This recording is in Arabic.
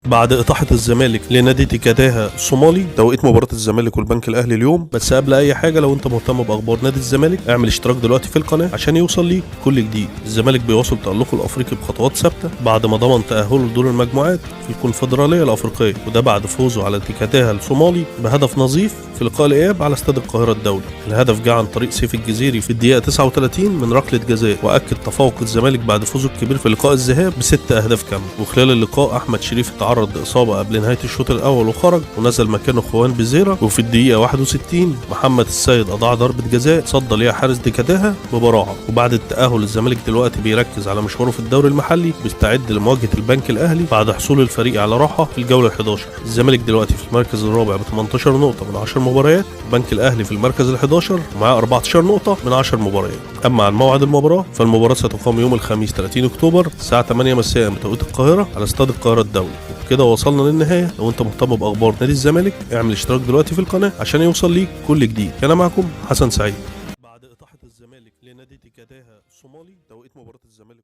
بعد إطاحة الزمالك لنادي تيكاتاها الصومالي، توقيت مباراة الزمالك والبنك الأهلي اليوم. بس قبل أي حاجة، لو أنت مهتم بأخبار نادي الزمالك اعمل اشتراك دلوقتي في القناة عشان يوصل ليك كل جديد. الزمالك بيواصل تألقه الأفريقي بخطوات ثابتة بعد ما ضمن تأهله لدور المجموعات في الكونفدرالية الأفريقية، وده بعد فوزه على تيكاتاها الصومالي بهدف نظيف في لقاء الإياب على استاد القاهرة الدولي. الهدف جه عن طريق سيف الجزيري في الدقيقة 39 من ركلة جزاء، وأكد تفوق الزمالك بعد فوزه الكبير في لقاء الذهاب ب6 أهداف كاملة. وخلال اللقاء أحمد شريف تعرض لإصابة قبل نهاية الشوط الأول وخرج، ونزل مكانه خوان بزيرة. وفي الدقيقة 61 محمد السيد أضاع ضربة جزاء صد ليها حارس تيكاتاها ببراعة. وبعد التأهل الزمالك دلوقتي بيركز على مشواره في الدوري المحلي، بيستعد لمواجهة البنك الأهلي بعد حصول الفريق على راحة في الجولة ال11. الزمالك دلوقتي في المركز الرابع ب 18 نقطة من 10 مباريات، البنك الأهلي في المركز ال11 ومعاه 14 نقطة من 10 مباريات. أما عن موعد المباراة، فالمباراة ستقام يوم الخميس 30 أكتوبر الساعة 8 مساء بتوقيت القاهرة على استاد القاهرة الدولي. وبكده وصلنا للنهاية. لو انت مهتم بأخبار نادي الزمالك اعمل اشتراك دلوقتي في القناة عشان يوصل ليك كل جديد. كان معكم حسن سعيد. بعد إطاحة الزمالك لنادي تيكاتاها الصومالي، توقيت مباراة الزمالك